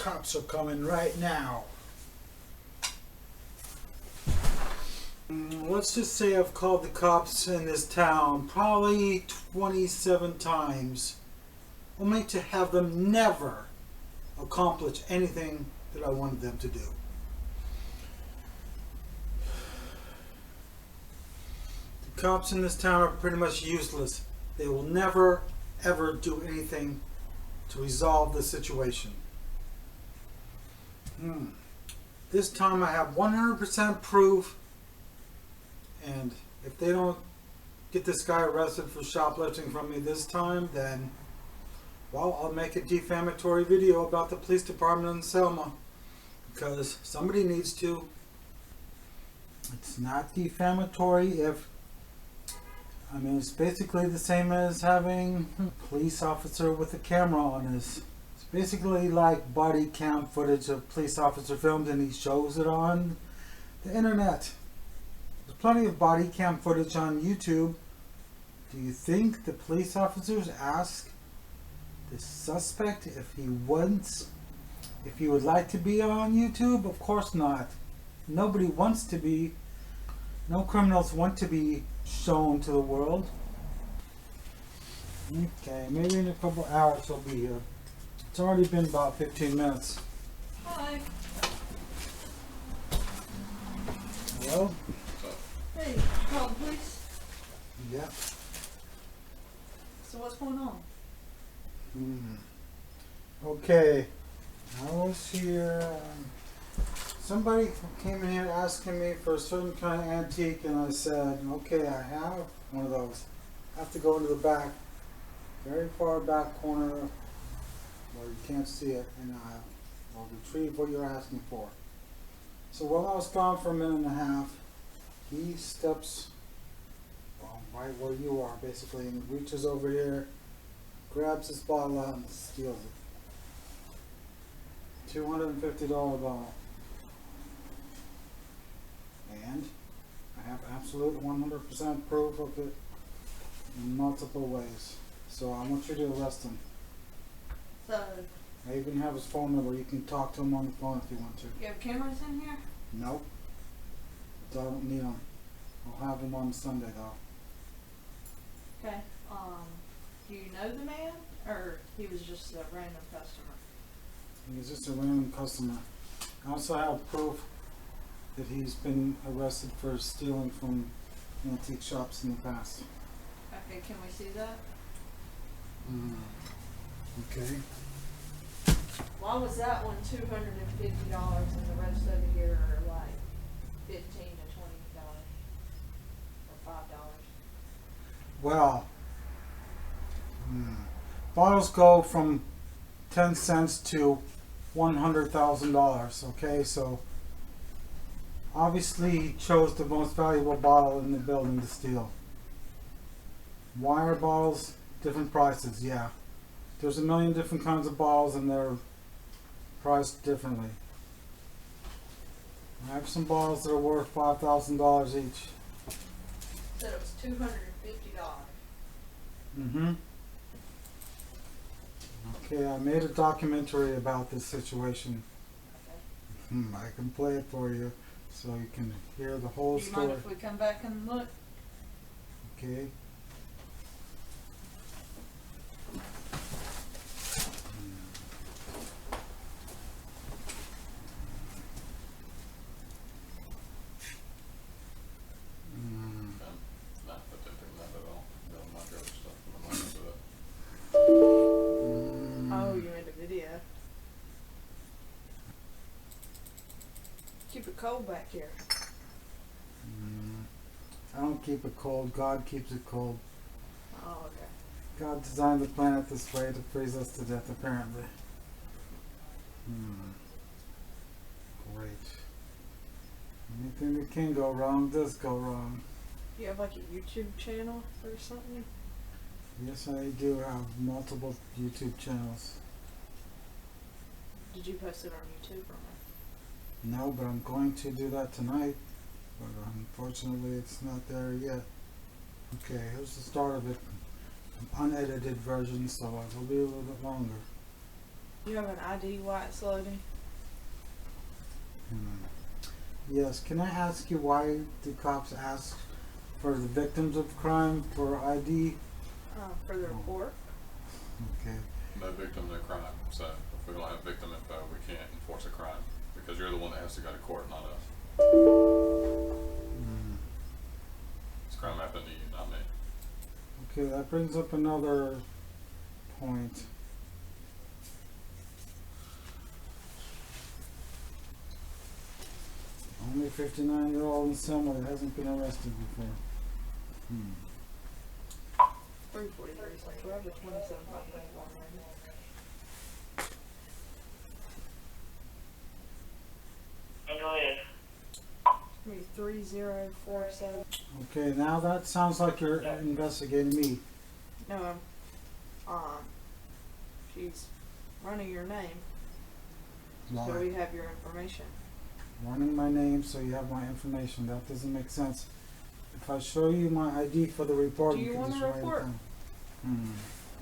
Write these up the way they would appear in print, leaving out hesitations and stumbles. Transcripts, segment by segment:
cops are coming right now. Let's just say I've called the cops in this town probably 27 times, only to have them never accomplish anything that I wanted them to do. The cops in this town are pretty much useless. They will never, ever do anything to resolve the situation. This time I have 100% proof, and if they don't get this guy arrested for shoplifting from me this time, then, well, I'll make a defamatory video about the police department in Selma, because somebody needs to. It's not defamatory if, I mean, it's basically the same as having a police officer with a camera on his. It's basically like body cam footage of police officer filmed and he shows it on the internet. There's plenty of body cam footage on YouTube. Do you think the police officers ask the suspect if he would like to be on YouTube? Of course not. Nobody wants to be. No criminals want to be shown to the world. Okay, maybe in a couple hours he'll be here. It's already been about 15 minutes. Hi. Hello? Hey, call the police. Yeah. So what's going on? Okay. I was here. Somebody came in here asking me for a certain kind of antique, and I said, okay, I have one of those. I have to go into the back, very far back corner where you can't see it, and I'll retrieve what you're asking for. So while I was gone for a minute and a half, he steps right where you are, basically, and reaches over here, grabs this bottle out and steals it. $250 bottle. And I have absolute 100% proof of it in multiple ways. So I want you to arrest him. So, I even have his phone number. You can talk to him on the phone if you want to. you have cameras in here? Nope. I don't need them. I'll have them on Sunday though. Okay. Do you know the man? Or he was just a random customer? He's just a random customer. I also have proof that he's been arrested for stealing from antique shops in the past. Okay, can we see that? Okay. Why was that one $250 and the rest of it here are like $15 to $20 or $5? Well, bottles go from 10 cents to $100,000. Okay, so obviously he chose the most valuable bottle in the building to steal. Wire bottles, different prices, yeah. There's a million different kinds of bottles and they're priced differently. I have some bottles that are worth $5,000 each. Said it was $250. Okay, I made a documentary about this situation. Okay. I can play it for you so you can hear the whole Do you story. mind if we come back and look? Okay. Oh, you made a video. Keep it cold back here. I don't keep it cold. God keeps it cold. Oh, okay. God designed the planet this way to freeze us to death, apparently. Great. Anything that can go wrong does go wrong. Do you have like a YouTube channel or something? Yes, I do have multiple YouTube channels. Did you post it on YouTube or not? No, but I'm going to do that tonight. But unfortunately, it's not there yet. Okay, here's the start of it. An unedited version, so it will be a little bit longer. You have an ID while it's loading? Yes, can I ask you why the cops ask for the victims of crime for ID? For the report. Okay. No victim, no crime. So if we don't have victim info, we can't enforce a crime because you're the one that has to go to court, not us. This crime happened to you, not me. Okay, that brings up another point. Only 59-year-old in Selma that hasn't been arrested before. 343, so we have the 27 Go ahead. Maybe 3047. Okay, now that sounds like you're investigating me. No, she's running your name, so Why? we have your information. Running my name so you have my information. That doesn't make sense. If I show you my ID for the report, Do you can want just a write it report? down.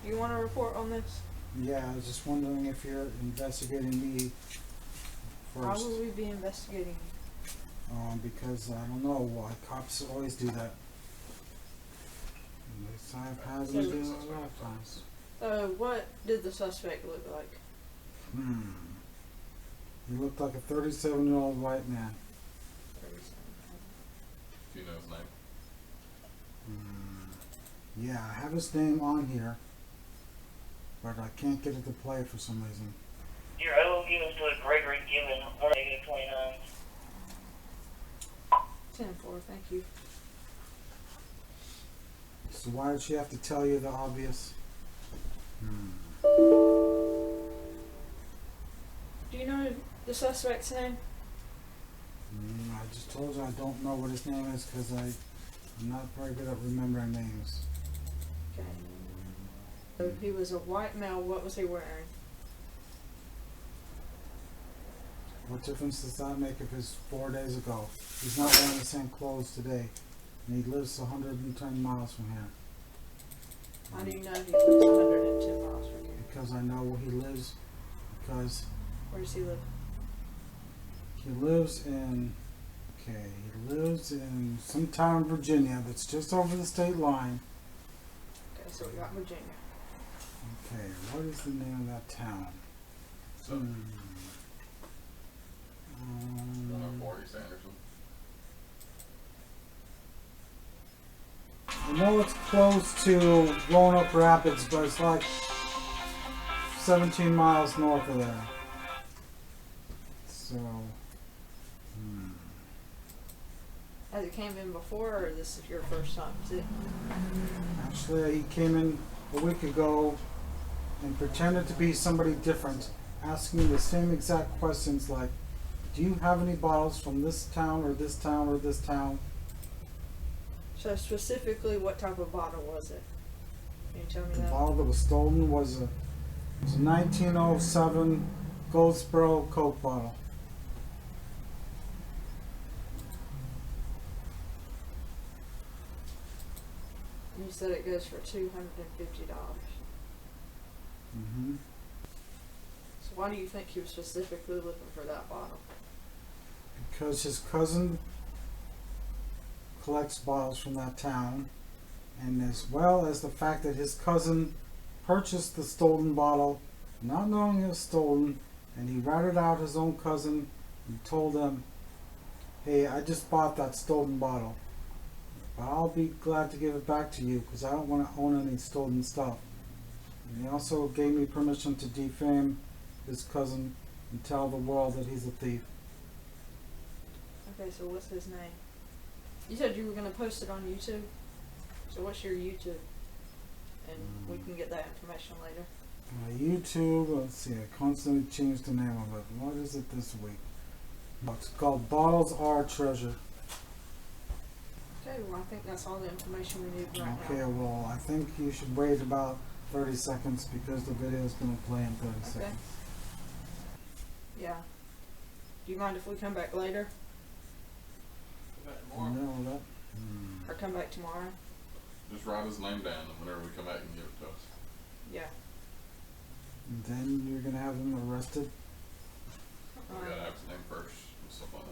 You want to report on this? Yeah, I was just wondering if you're investigating me Why first. would we be investigating you? Because I don't know why cops always do that. At least I've had them do it a lot of times. So, what did the suspect look like? He looked like a 37-year-old white man. 37. Do you know his name? Yeah, I have his name on here, but I can't get it to play for some reason. Your O given to a Gregory Given, -29. 10-4, thank you. So why did she have to tell you the obvious? Do you know the suspect's name? I just told you I don't know what his name is because I'm not very good at remembering names. Okay. So he was a white male. What was he wearing? What difference does that make if it's 4 days ago? He's not wearing the same clothes today, and he lives 110 miles from here. How do you know he lives 110 miles from here? Because I know where he lives, because Where does he live? he lives in some town in Virginia that's just over the state line. Okay, so we got Virginia. Okay, what is the name of that town? So 104 East Anderson. I know it's close to Roanoke Rapids, but it's like 17 miles north of there. So, Has he came in before, or this is your first time? actually, he came in a week ago and pretended to be somebody different, asking me the same exact questions like, do you have any bottles from this town or this town or this town? So specifically, what type of bottle was it? Can you tell me The that? bottle that was stolen was a 1907 Goldsboro Coke bottle. You said it goes for $250. So why do you think he was specifically looking for that bottle? Because his cousin collects bottles from that town, and as well as the fact that his cousin purchased the stolen bottle, not knowing it was stolen, and he ratted out his own cousin and told him, hey, I just bought that stolen bottle, but I'll be glad to give it back to you because I don't want to own any stolen stuff. And he also gave me permission to defame his cousin and tell the world that he's a thief. Okay, so what's his name? You said you were going to post it on YouTube? So what's your YouTube? And we can get that information later. YouTube, let's see, I constantly change the name of it. What is it this week? It's called Bottles Are Treasure. Okay, well I think that's all the information we need right Okay, now. well, I think you should wait about 30 seconds because the video is going to play in 30 Okay. seconds. Yeah. Do you mind if we come back later? No, that. Or come back tomorrow? Just write his name down, and whenever we come back, you can give it to us. Yeah. And then you're gonna have him arrested. We gotta have his name first and stuff like that.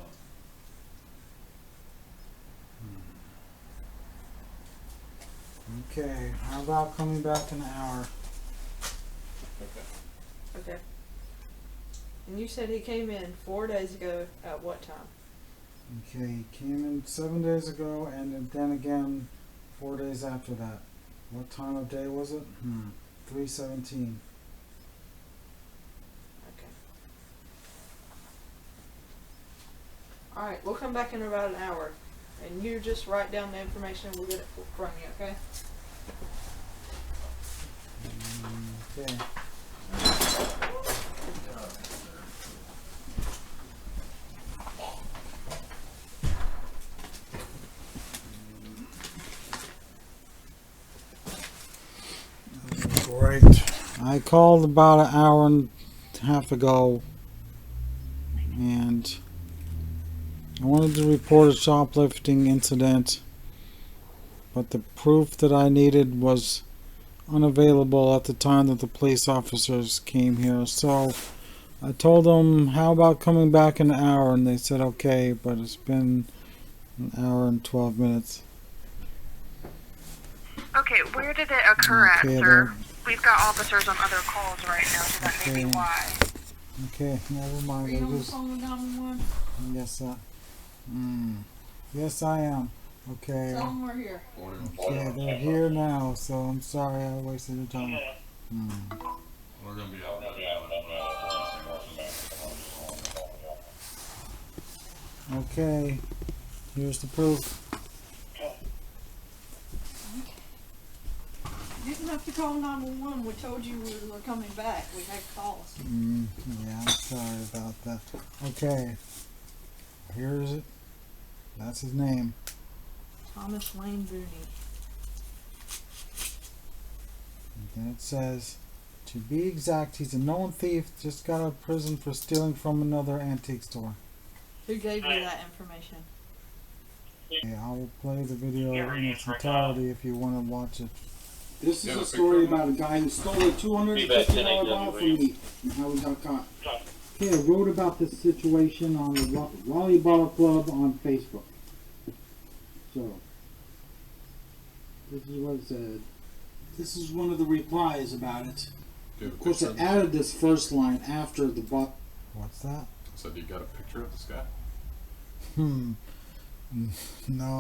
Okay, how about coming back in an hour? Okay. Okay. And you said he came in 4 days ago at what time? Okay, he came in 7 days ago, and then again 4 days after that. What time of day was it? 3:17. Okay. Alright, we'll come back in about an hour. And you just write down the information we'll get it from you, okay? Okay. Great. I called about an hour and a half ago, and I wanted to report a shoplifting incident, but the proof that I needed was unavailable at the time that the police officers came here. So I told them, how about coming back in an hour? And they said, okay, but it's been an hour and 12 minutes. Okay, where did it occur Okay, at, sir? We've got officers on other calls right now, so that may be Okay. why. Okay, never Are mind. you I on the just, phone with 911? yes, yes, I am. Okay. Tell them we're here. Okay, they're here now, so I'm sorry I wasted your time. We're gonna be out. Okay, here's the proof. You didn't have to call 911. We told you we were coming back. We had calls. Yeah, I'm sorry about that. Okay, here's it. That's his name. Thomas Lane Booney. And then it says, to be exact, he's a known thief, just got out of prison for stealing from another antique store. Who gave you that information? Okay, I will play the video in its entirety if you want to watch it. This Yeah, is a the story picture. about a guy who stole a $250 bottle from me and how he got caught. Okay, I wrote about this situation on the Raleigh Bottle Club on Facebook. So, this is what it said. This is one of the replies about it. Of course, I added this first line after the bot. What's that? So do you got a picture of this guy? No,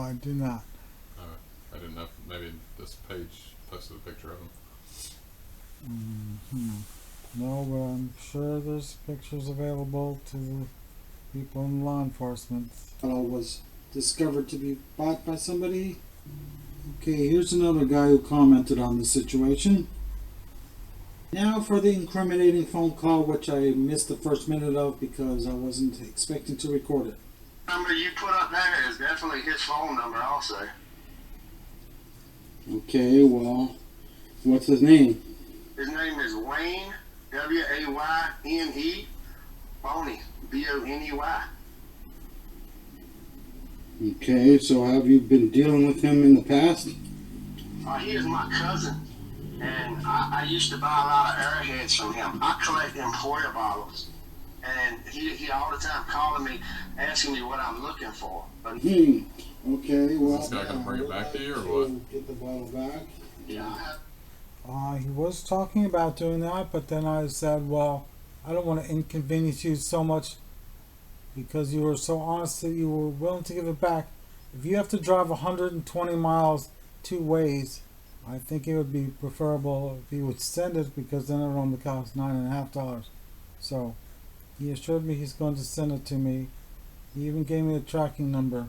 I do not. I didn't know if maybe this page posted a picture of him. No, but I'm sure there's pictures available to the people in law enforcement. Bottle was discovered to be bought by somebody. Okay, here's another guy who commented on the situation. Now for the incriminating phone call, which I missed the first minute of because I wasn't expecting to record it. Number you put up there is definitely his phone number also. Okay, well, what's his name? His name is Wayne, W-A-Y-N-E, Boney, B-O-N-E-Y. Okay, so have you been dealing with him in the past? He is my cousin, and I used to buy a lot of arrowheads from him. I collect Emporia bottles, and he all the time calling me, asking me what I'm looking for. But Okay, well. Is this guy gonna bring it back to you or what? Get the bottle back. yeah, He was talking about doing that, but then I said, well, I don't want to inconvenience you so much because you were so honest that you were willing to give it back. If you have to drive 120 miles two ways, I think it would be preferable if he would send it because then it would only cost $9.50. So he assured me he's going to send it to me. He even gave me a tracking number.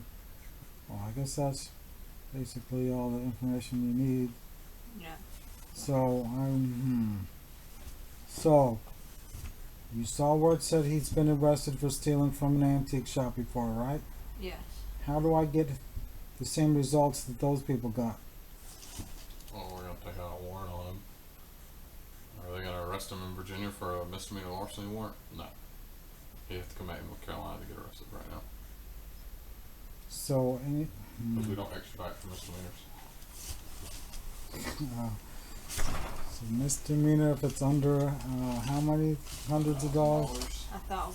Well, I guess that's basically all the information you need. Yeah. So So you saw where it said he's been arrested for stealing from an antique shop before, right? Yes. How do I get the same results that those people got? Well, we're gonna take out a warrant on him. Are they gonna arrest him in Virginia for a misdemeanor larceny warrant? No. He has to come back to North Carolina to get arrested right now. So any Because we don't extradite for misdemeanors. So misdemeanor if it's under how many hundreds of dollars? $1,000.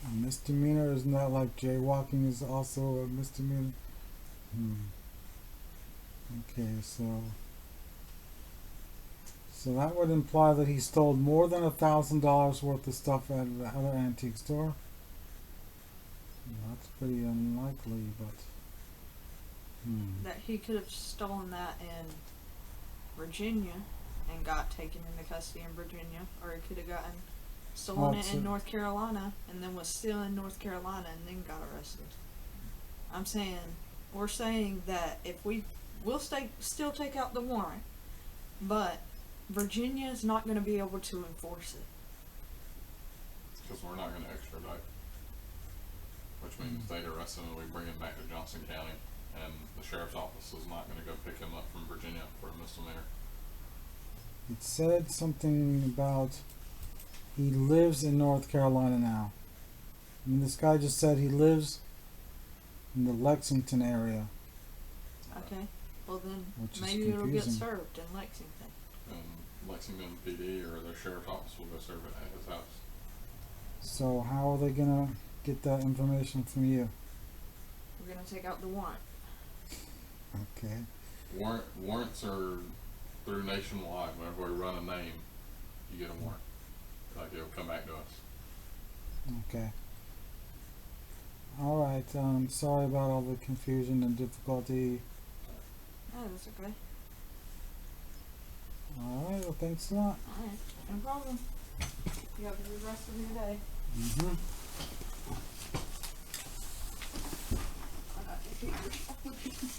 A misdemeanor, isn't that like jaywalking is also a misdemeanor? Okay, so that would imply that he stole more than $1,000 worth of stuff at the other antique store. That's pretty unlikely, but That he could have stolen that in Virginia and got taken into custody in Virginia, or he could have gotten stolen it in North Carolina and then was still in North Carolina and then got arrested. We're saying that if we'll still take out the warrant, but Virginia is not going to be able to enforce it. Because we're not going to extradite. Which means they'd arrest him and we bring him back to Johnson County, and the sheriff's office is not going to go pick him up from Virginia for a misdemeanor. it said something about he lives in North Carolina now. I mean, this guy just said he lives in the Lexington area. Okay. Well then, Which is maybe it'll get confusing. served in Lexington. And Lexington PD or their sheriff's office will go serve it at his house. So how are they gonna get that information from you? We're gonna take out the warrant. Okay. Warrants are through nationwide. Whenever we run a name, you get a warrant. Like it'll come back to us. Okay. All right. Sorry about all the confusion and difficulty. Oh, that's okay. All right. Well, thanks a lot. Alright, no problem. You have a good rest of your day. Mm-hmm. I got your papers.